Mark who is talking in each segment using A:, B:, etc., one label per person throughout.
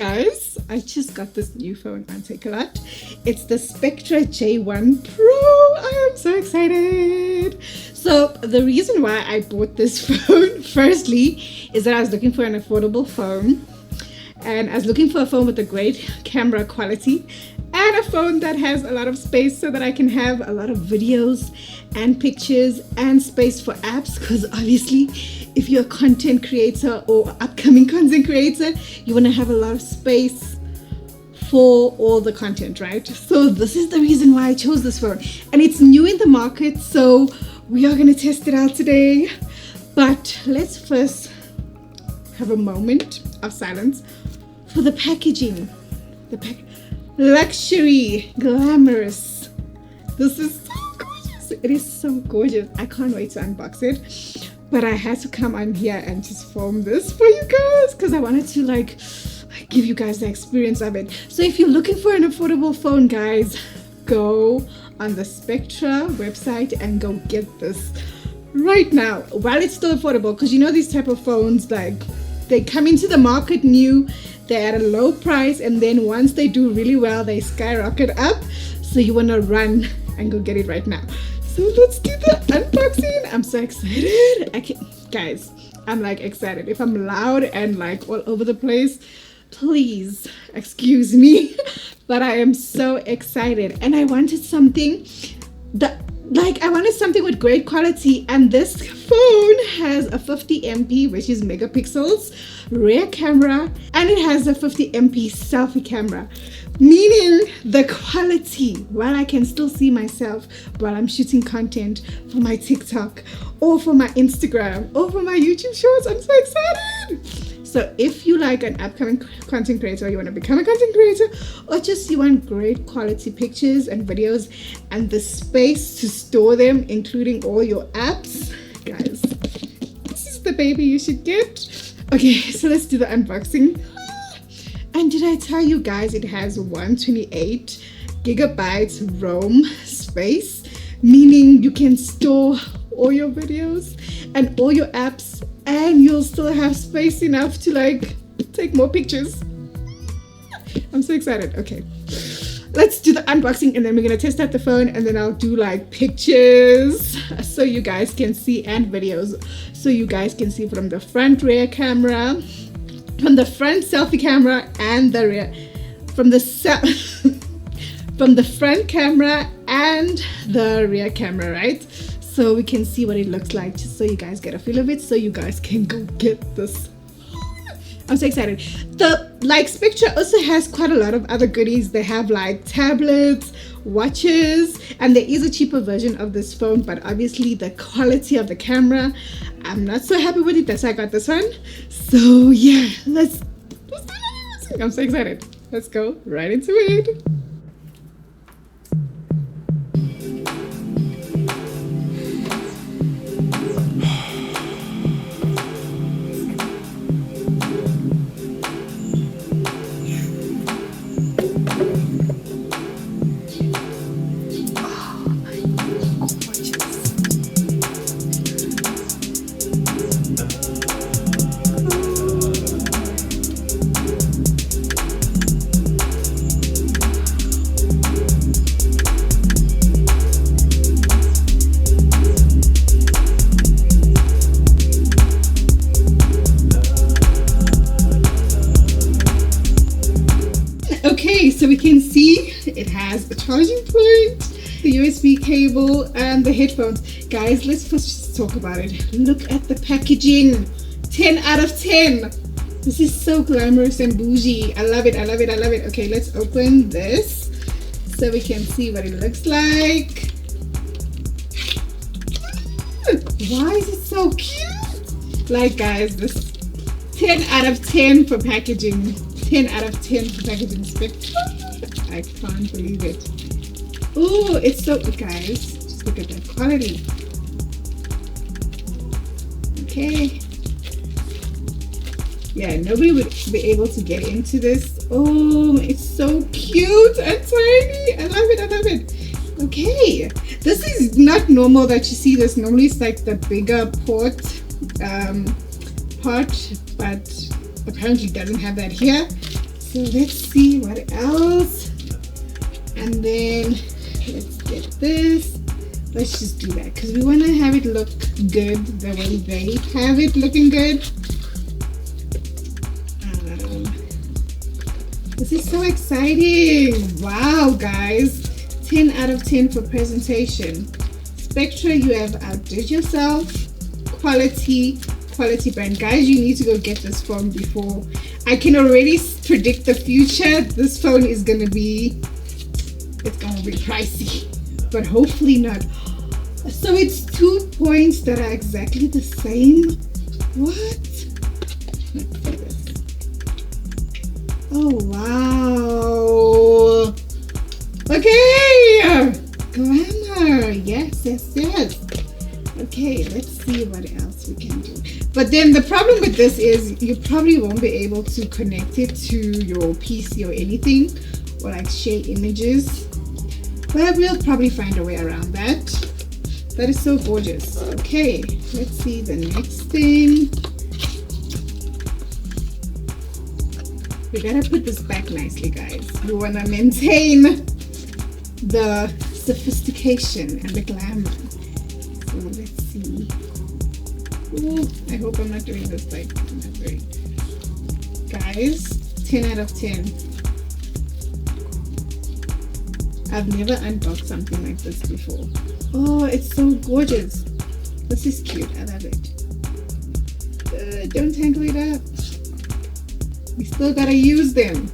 A: Guys, I just got this new phone on Takealot. It's the Spectra J1 Pro. I am so excited. So the reason why I bought this phone, firstly, is that I was looking for an affordable phone. And I was looking for a phone with a great camera quality and a phone that has a lot of space so that I can have a lot of videos and pictures and space for apps, because obviously if you're a content creator or upcoming content creator, you want to have a lot of space for all the content, right? So this is the reason why I chose this phone, and it's new in the market, so we are going to test it out today. But let's first have a moment of silence for the packaging. Luxury, glamorous. This is so gorgeous. It is so gorgeous. I can't wait to unbox it. But I had to come on here and just film this for you guys because I wanted to like give you guys the experience of it. So if you're looking for an affordable phone, guys, go on the Spectra website and go get this right now while it's still affordable, because you know these type of phones, like, they come into the market new, they're at a low price, and then once they do really well, they skyrocket up. So you want to run and go get it right now. So let's do the unboxing. I'm so excited. Guys, I'm like excited. If I'm loud and like all over the place, please excuse me. But I am so excited, and I wanted something that, like, I wanted something with great quality, and this phone has a 50 MP, which is megapixels, rear camera, and it has a 50 MP selfie camera, meaning the quality, while I can still see myself while I'm shooting content for my TikTok or for my Instagram or for my YouTube shorts. I'm so excited. So if you like an upcoming content creator, you want to become a content creator, or just you want great quality pictures and videos and the space to store them, including all your apps, guys, this is the baby you should get. Okay, so let's do the unboxing. And did I tell you guys it has 128 gigabytes ROM space, meaning you can store all your videos and all your apps, and you'll still have space enough to like take more pictures. I'm so excited. Okay, let's do the unboxing, and then we're gonna test out the phone, and then I'll do like pictures so you guys can see, and videos so you guys can see from the front rear camera, from the front selfie camera, and the rear, from the from the front camera and the rear camera, right? So we can see what it looks like, just so you guys get a feel of it, so you guys can go get this. I'm so excited. Spectra also has quite a lot of other goodies. They have like tablets, watches, and there is a cheaper version of this phone, but obviously the quality of the camera, I'm not so happy with it. That's why I got this one. So yeah, let's I'm so excited. Let's go right into it. Okay, so we can see it has a charging point, the USB cable, and the headphones. Guys, let's first talk about it. Look at the packaging. 10 out of 10. This is so glamorous and bougie. I love it, I love it, I love it. Okay, let's open this so we can see what it looks like. Why is it so cute? Like, guys, this 10 out of 10 for packaging. 10 out of 10 for packaging. Spectra. I can't believe it. Oh, it's so good, guys. Just look at that quality. Okay. Yeah, nobody would be able to get into this. Oh, it's so cute and tiny. I love it, I love it. Okay, this is not normal that you see this. Normally it's like the bigger part, but apparently doesn't have that here. So let's see what else. And then let's get this. Let's just do that because we want to have it look good the way they have it looking good. This is so exciting. Wow, guys. 10 out of 10 for presentation. Spectra, you have outdid yourself. Quality brand. Guys, you need to go get this phone before. I can already predict the future. This phone is going to be, it's going to be pricey, but hopefully not. So it's 2 points that are exactly the same. What? Oh, wow. Okay. Glamour. Yes. Okay, let's see what else we can do. But then the problem with this is you probably won't be able to connect it to your PC or anything, or like share images. But we'll probably find a way around that. That is so gorgeous. Okay, let's see the next thing. We gotta put this back nicely, guys. We wanna maintain the sophistication and the glamour. So let's see. Ooh, I hope I'm not doing this like not very. Guys, 10 out of 10. I've never unboxed something like this before. Oh, it's so gorgeous. This is cute. I love it. Don't tangle it up. We still gotta use them.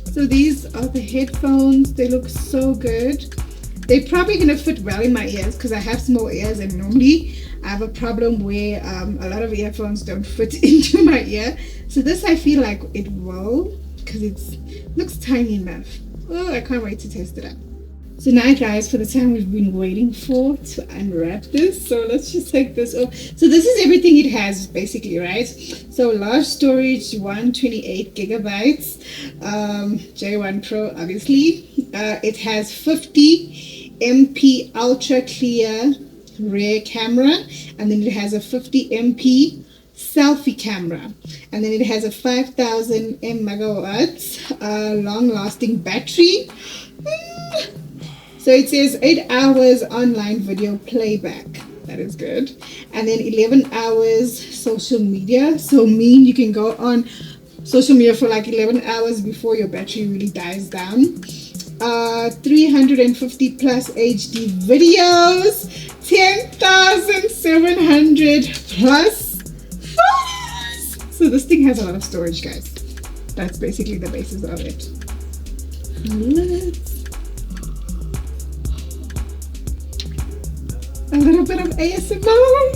A: So these are the headphones. They look so good. They're probably gonna fit well in my ears because I have small ears, and normally I have a problem where a lot of earphones don't fit into my ear. So this I feel like it will because it looks tiny enough. Oh, I can't wait to test it out. So now, guys, for the time we've been waiting for to unwrap this, so let's just take this off. So this is everything it has basically, right? So large storage, 128 gigabytes, J1 Pro obviously. It has 50 MP ultra clear rear camera, and then it has a 50 MP selfie camera, and then it has a 5000 megawatts long lasting battery. So it says 8 hours online video playback. That is good. And then 11 hours social media. So mean you can go on social media for like 11 hours before your battery really dies down. 350 plus HD videos. 10,700 plus photos. So this thing has a lot of storage, guys. That's basically the basis of it. A little bit of ASMR.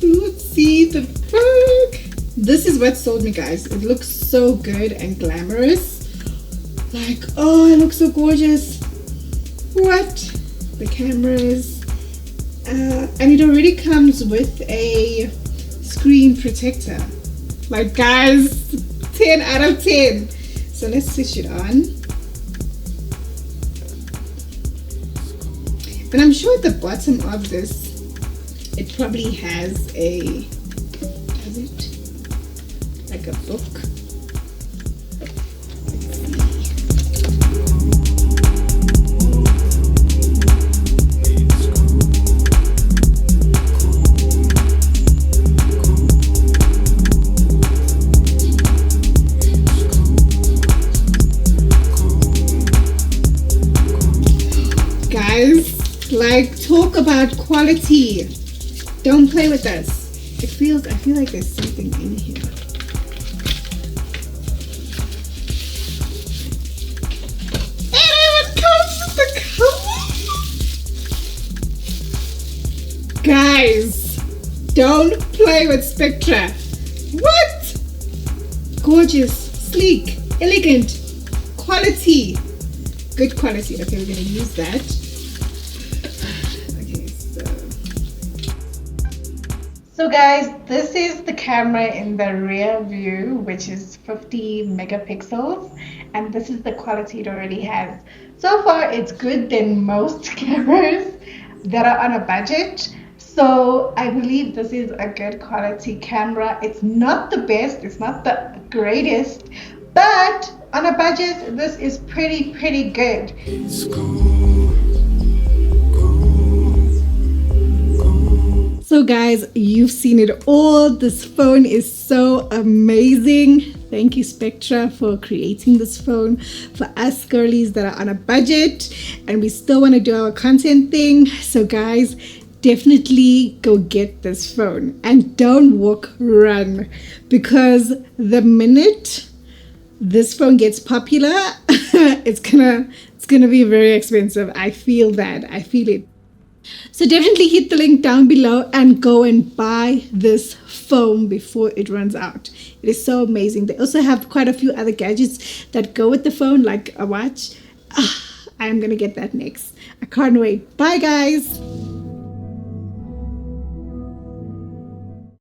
A: Let's see the back. This is what sold me, guys. It looks so good and glamorous. Like, oh, it looks so gorgeous. What? The cameras. And it already comes with a screen protector. Like, guys, 10 out of 10. So let's switch it on. And I'm sure at the bottom of this, it probably has a, does it? Like a book. Guys, like, talk about quality. Don't play with this. I feel like there's something in here. And it comes with the color. Guys, don't play with Spectra. What? Gorgeous, sleek, elegant, quality. Good quality. Okay, we're gonna use that. So guys, this is the camera in the rear view, which is 50 megapixels, and this is the quality it already has. So far, it's good than most cameras that are on a budget. So I believe this is a good quality camera. It's not the best, it's not the greatest, But on a budget, this is pretty good. So guys, you've seen it all. This phone is so amazing. Thank you, Spectra, for creating this phone for us girlies that are on a budget and we still want to do our content thing. So guys, definitely go get this phone and don't walk, run, because the minute this phone gets popular, it's gonna be very expensive. I feel that. I feel it. So definitely hit the link down below and go and buy this phone before it runs out. It is so amazing. They also have quite a few other gadgets that go with the phone, like a watch. I'm gonna get that next. I can't wait. Bye guys.